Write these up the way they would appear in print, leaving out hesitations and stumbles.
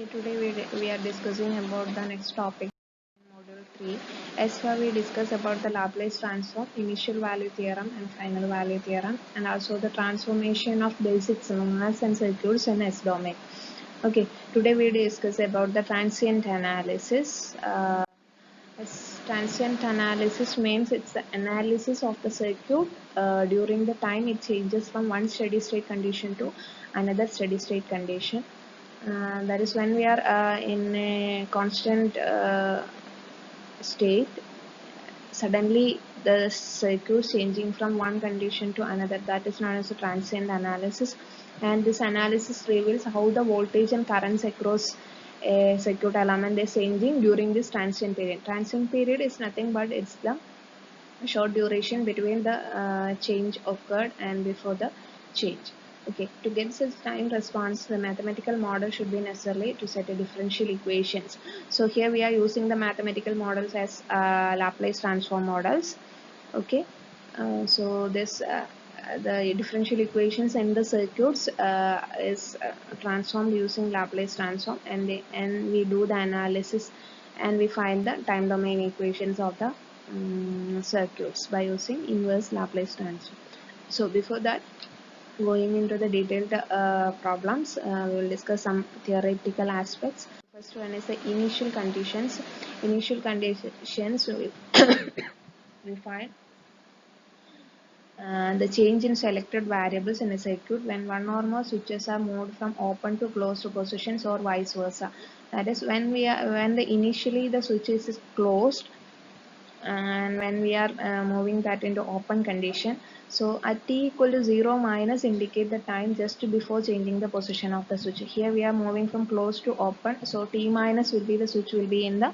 Today we are discussing about the next topic in module 3. As far we discuss about the Laplace transform, initial value theorem and final value theorem, and also the transformation of basic signals and circuits in S domain. Okay, today we discuss about the transient analysis. Transient analysis means it's the analysis of the circuit during the time it changes from one steady state condition to another steady state condition. That is when we are in a constant state, suddenly the circuit changing from one condition to another. That is known as a transient analysis, and this analysis reveals how the voltage and currents across a circuit element is changing during this transient period. Transient period is nothing but it's the short duration between the change occurred and before the change. Okay, to get such time response, the mathematical model should be necessary to set a differential equations. So here we are using the mathematical models as Laplace transform models. Okay, so this the differential equations in the circuits is transformed using Laplace transform, and we do the analysis and we find the time domain equations of the circuits by using inverse Laplace transform. So before that, going into the detailed problems, we will discuss some theoretical aspects. First one is the initial conditions. Initial conditions we find the change in selected variables in a circuit when one or more switches are moved from open to closed positions or vice versa. That is when the initially the switch is closed, and when we are moving that into open condition. So at t equal to 0 minus indicate the time just before changing the position of the switch. Here we are moving from closed to open, so t minus will be the switch will be in the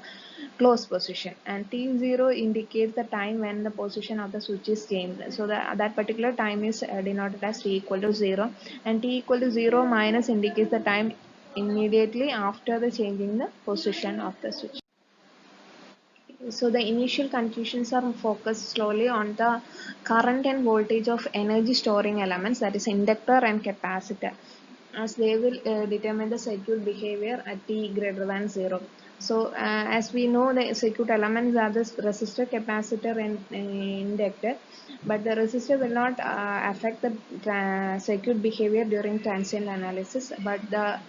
closed position, and t0 indicates the time when the position of the switch is changed. So that particular time is denoted as t equal to 0, and t equal to 0 minus indicates the time immediately after the changing the position of the switch. So the initial conditions are focused slowly on the current and voltage of energy storing elements, that is inductor and capacitor, as they will determine the circuit behavior at t greater than 0. So as we know, the circuit elements are the resistor, capacitor and inductor, but the resistor will not affect the circuit behavior during transient analysis, but the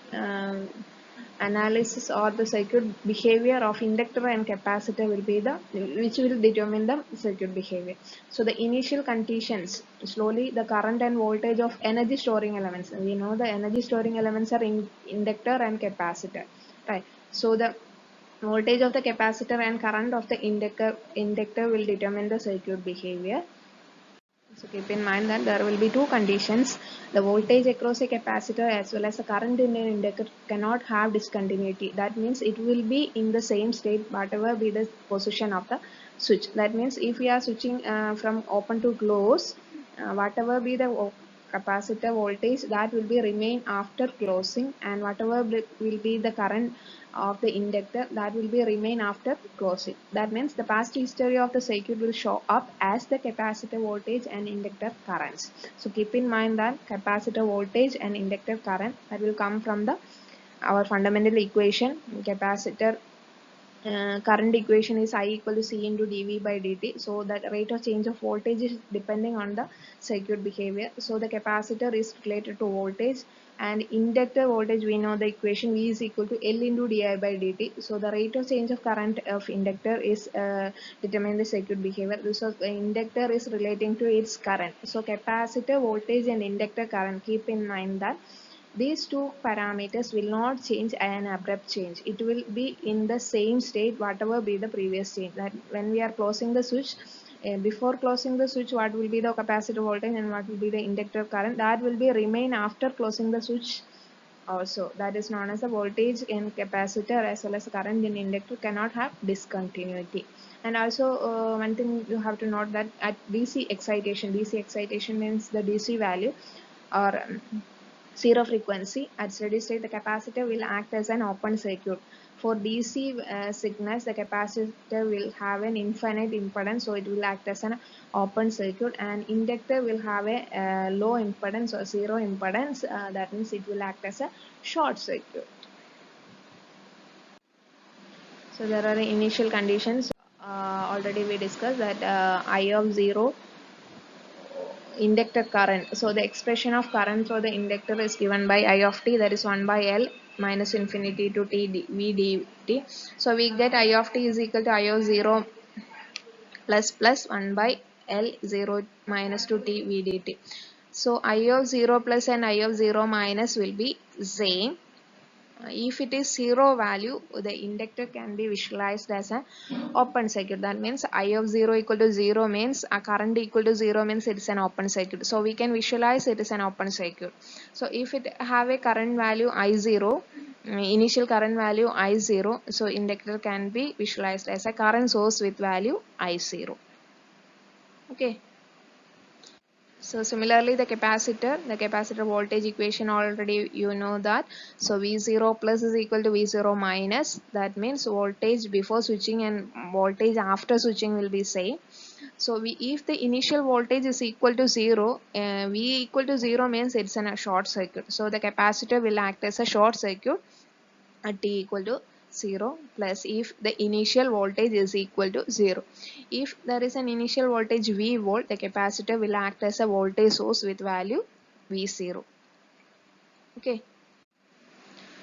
analysis or the circuit behavior of inductor and capacitor will be the which will determine the circuit behavior. So the initial conditions, slowly the current and voltage of energy storing elements, we know the energy storing elements are inductor and capacitor, right? So the voltage of the capacitor and current of the inductor will determine the circuit behavior. So keep in mind that there will be two conditions. The voltage across a capacitor as well as the current in an inductor cannot have discontinuity. That means it will be in the same state whatever be the position of the switch. That means if we are switching from open to close, whatever be the capacitor voltage, that will be remain after closing, and whatever will be the current of the inductor, that will be remain after closing. That means the past history of the circuit will show up as the capacitor voltage and inductor currents. So keep in mind that capacitor voltage and inductor current, that will come from the our fundamental equation. Capacitor current equation is I equal to C into dV by dt. So that rate of change of voltage is depending on the circuit behavior. So the capacitor is related to voltage, and inductor voltage, we know the equation V is equal to L into di by dt. So the rate of change of current of inductor is determine the circuit behavior. So the inductor is relating to its current. So capacitor voltage and inductor current, keep in mind that these two parameters will not change an abrupt change. It will be in the same state whatever be the previous change. That when we are closing the switch, before closing the switch, what will be the capacitor voltage and what will be the inductor current, that will be remain after closing the switch also. That is known as the voltage in capacitor as well as the current in inductor cannot have discontinuity. And also one thing you have to note that at DC excitation means the DC value or zero frequency. At steady state, the capacitor will act as an open circuit. For DC signals, the capacitor will have an infinite impedance, so it will act as an open circuit, and inductor will have a low impedance or zero impedance. That means it will act as a short circuit. So there are the initial conditions. Already we discussed that I of 0 inductor current. So the expression of current through the inductor is given by I of t, that is 1 by L minus infinity to t v dt. So we get I of t is equal to I of 0 plus 1 by L 0 minus 2 t v dt. So I of 0 plus and I of 0 minus will be same. If it is zero value, the inductor can be visualized as an open circuit. That means I of 0 equal to 0 means a current equal to 0 means it is an open circuit. So we can visualize it is an open circuit. So if it have a current value I0, initial current value I0, so inductor can be visualized as a current source with value I0. Okay. So similarly the capacitor voltage equation already you know that. So V0 plus is equal to V0 minus. That means voltage before switching and voltage after switching will be same. So if the initial voltage is equal to 0, V equal to 0 means it's a short circuit. So the capacitor will act as a short circuit at t equal to 0 plus if the initial voltage is equal to 0. If there is an initial voltage V volt, the capacitor will act as a voltage source with value V0. Okay.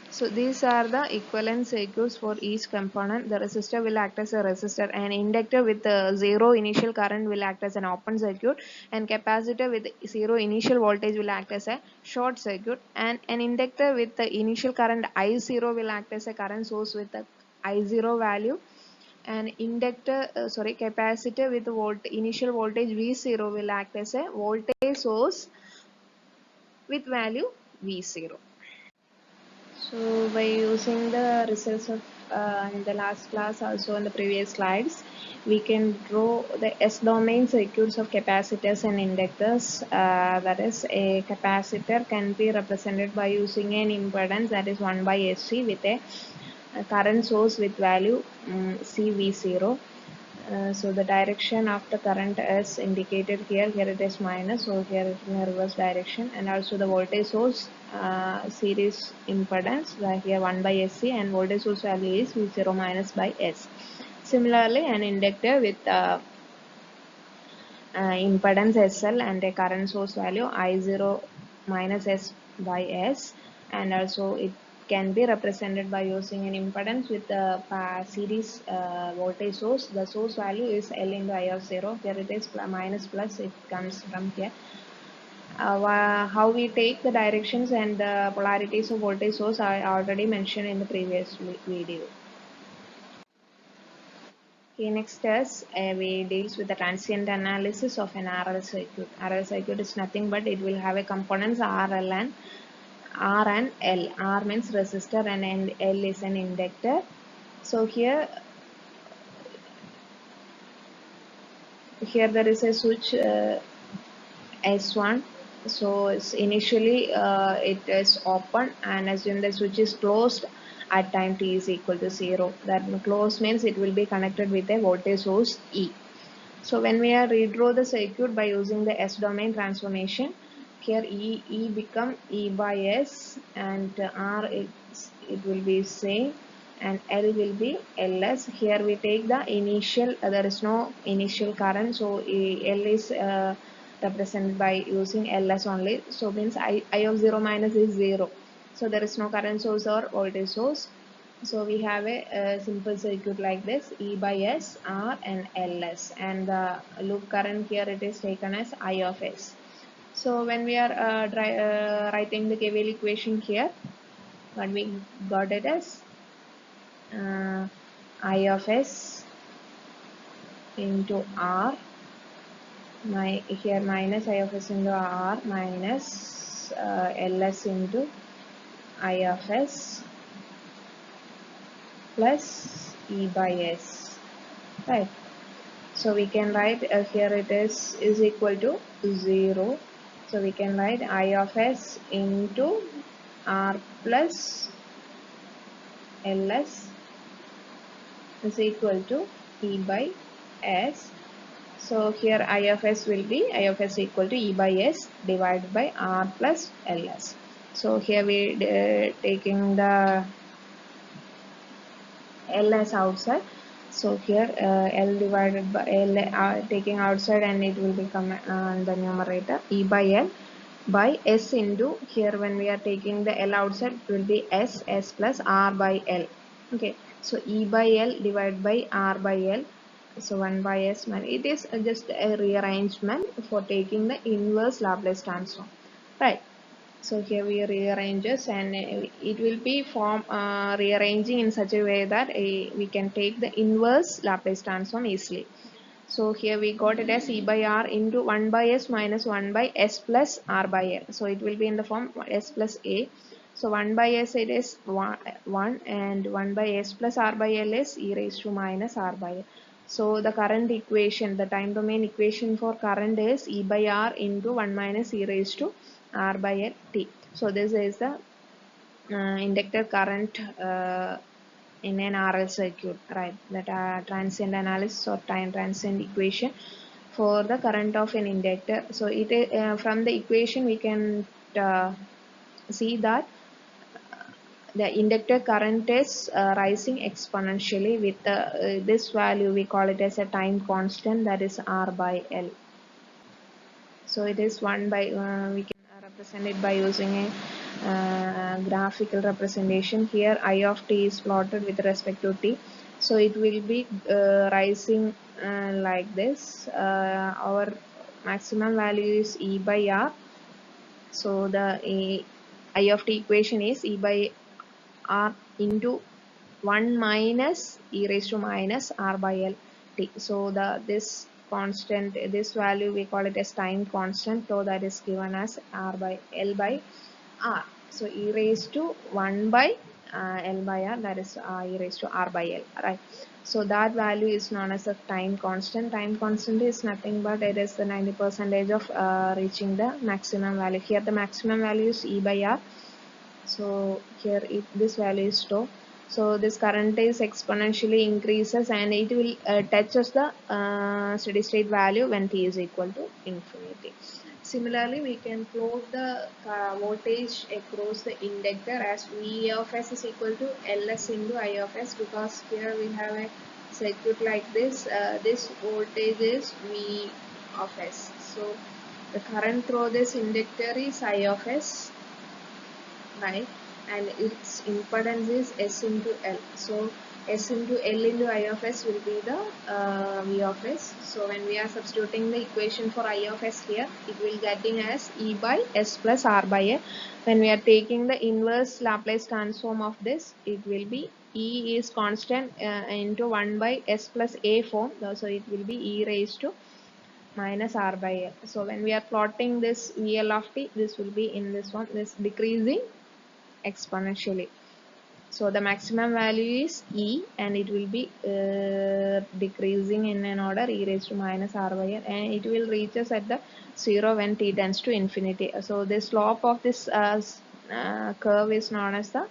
So these are the equivalent circuits for each component. The resistor will act as a resistor. An inductor with zero initial current will act as an open circuit, and capacitor with zero initial voltage will act as a short circuit, and an inductor with the initial current I0 will act as a current source with the I0 value. An capacitor with initial voltage V0 will act as a voltage source with value V0. So by using the results of in the last class, also in the previous slides, we can draw the S-domain circuits of capacitors and inductors. That is, a capacitor can be represented by using an impedance, that is 1 by SC, with a current source with value CV0. So the direction of the current is indicated here. Here it is minus, so here it is in a reverse direction, and also the voltage source series impedance, here 1 by SC, and voltage source value is V0 minus by S. Similarly, an inductor with impedance SL and a current source value I0 minus S by S, and also it can be represented by using an impedance with the series voltage source. The source value is L into I of 0. Here it is minus plus, it comes from here. How we take the directions and the polarities of voltage source I already mentioned in the previous video. Okay, next is we deals with the transient analysis of an RL circuit. RL circuit is nothing but it will have a components R and L. R means resistor and L is an inductor. So here there is a switch S1. So it's initially it is open, and assume the switch is closed at time t is equal to 0. That closed means it will be connected with a voltage source E. So when we are redraw the circuit by using the S domain transformation, here E become E by S, and R it will be same, and L will be LS. Here we take the initial, there is no initial current, so L is represented by using LS only. So means I of 0 minus is 0. So there is no current source or voltage source. So we have a simple circuit like this: E by S, R and LS, and the loop current here it is taken as I of S. So when we are writing the KVL equation here, what we got it as I of S into R, here minus I of S into R minus LS into I of S plus E by S, right? So we can write here it is equal to 0. So we can write I of S into R plus LS is equal to E by S. So here I of S will be I of S equal to E by S divided by R plus LS. So here we taking the L as outside. So here L divided by L taking outside, and it will become the numerator E by L by S into, here when we are taking the L outside, it will be S plus R by L. Okay, so E by L divided by R by L. So 1 by S, it is just a rearrangement for taking the inverse Laplace transform, right? So here we rearrange this, and it will be rearranging in such a way that we can take the inverse Laplace transform easily. So here we got it as E by R into 1 by S minus 1 by S plus R by L. So it will be in the form S plus A. So 1 by S it is 1, and 1 by S plus R by L is E raised to minus R by L. So the current equation, the time domain equation for current is E by R into 1 minus E raised to R by L t. So this is the inductor current in an RL circuit, right? That transient analysis or time transient equation for the current of an inductor. So it from the equation we can see that the inductor current is rising exponentially with this value. We call it as a time constant, that is R by L. So it is 1 by we can represent it by using a graphical representation. Here I of t is plotted with respect to t, so it will be rising like this. Our maximum value is E by R, so the I of t equation is E by R into 1 minus E raised to minus R by L t. So this constant, this value we call it as time constant, so that is given as R by L by R. So E raised to 1 by L by R, that is E raised to R by L, right? So that value is known as a time constant. Time constant is nothing but it is the 90% of reaching the maximum value. Here the maximum value is E by R. So here this value is tau. So this current is exponentially increases, and it will touches the steady state value when t is equal to infinity. Similarly, we can plot the voltage across the inductor as V of S is equal to Ls into I of S, because here we have a circuit like this. This voltage is V of S. So the current through this inductor is I of S, right? And its impedance is S into L. So S into L into I of S will be the V of S. So when we are substituting the equation for I of S here, it will getting as E by S plus R by A. When we are taking the inverse Laplace transform of this, it will be E is constant into 1 by S plus A form. So it will be E raised to minus R by L. So when we are plotting this VL of t, this will be in this one, this decreasing exponentially. So the maximum value is E, and it will be decreasing in an order E raised to minus R by L, and it will reach us at the 0 when t tends to infinity. So the slope of this curve is known as the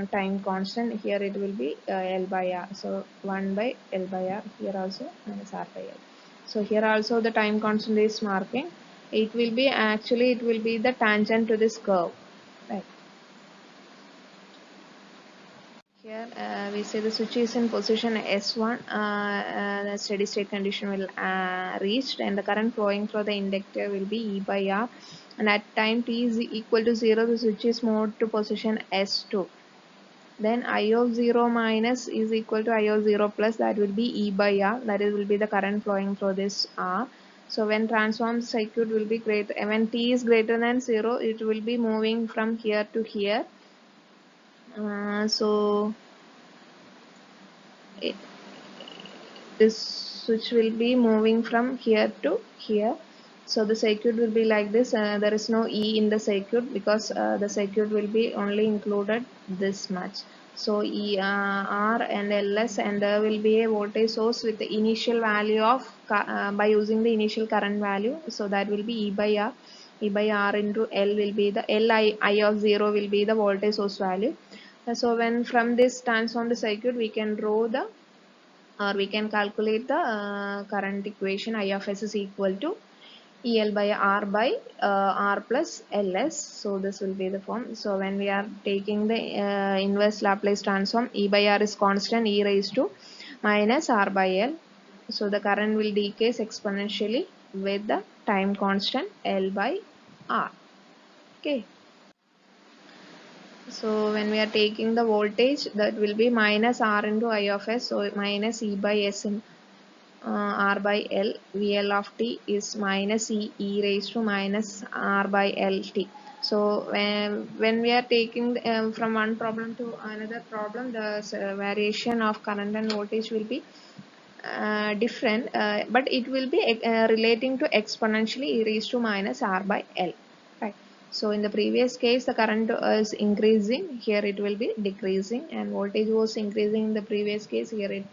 time constant. Here it will be L by R. So 1 by L by R, here also minus R by L. So here also the time constant is marking. It will be actually, it will be the tangent to this curve, right? Here we say the switch is in position S1, the steady state condition will reached, and the current flowing through the inductor will be E by R, and at time t is equal to 0, the switch is moved to position S2. Then I of 0 minus is equal to I of 0 plus, that will be E by R, that will be the current flowing through this R. So when transformed circuit will be greater, when t is greater than 0, it will be moving from here to here. So this switch will be moving from here to here. So the circuit will be like this. There is no E in the circuit, because the circuit will be only included this much. So E, R and Ls, and there will be a voltage source with the initial value of by using the initial current value. So that will be E by R. E by R into L will be the I of 0 will be the voltage source value. So when from this transformed circuit, we can draw the, or we can calculate the current equation. I of S is equal to EL by R by R plus LS. So this will be the form. So when we are taking the inverse Laplace transform, E by R is constant, E raised to minus R by L. So the current will decrease exponentially with the time constant L by R. Okay. So when we are taking the voltage, that will be minus R into I of S. So minus E by S in R by L. VL of t is minus E raised to minus R by LT. So when we are taking from one problem to another problem, the variation of current and voltage will be different, but it will be relating to exponentially E raised to minus R by L. Right. So in the previous case, the current is increasing. Here it will be decreasing, and voltage was increasing in the previous case. Here it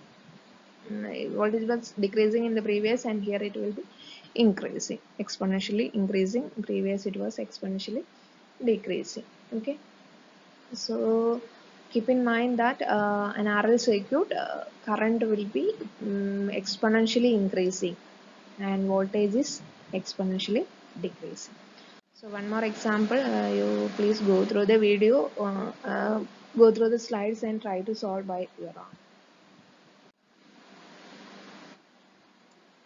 voltage was decreasing in the previous, and here it will be increasing, exponentially increasing. Previous it was exponentially decreasing. Okay. So keep in mind that an RL circuit current will be exponentially increasing and voltage is exponentially decreasing. So one more example, you please go through the video, go through the slides and try to solve by your own.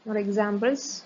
More examples.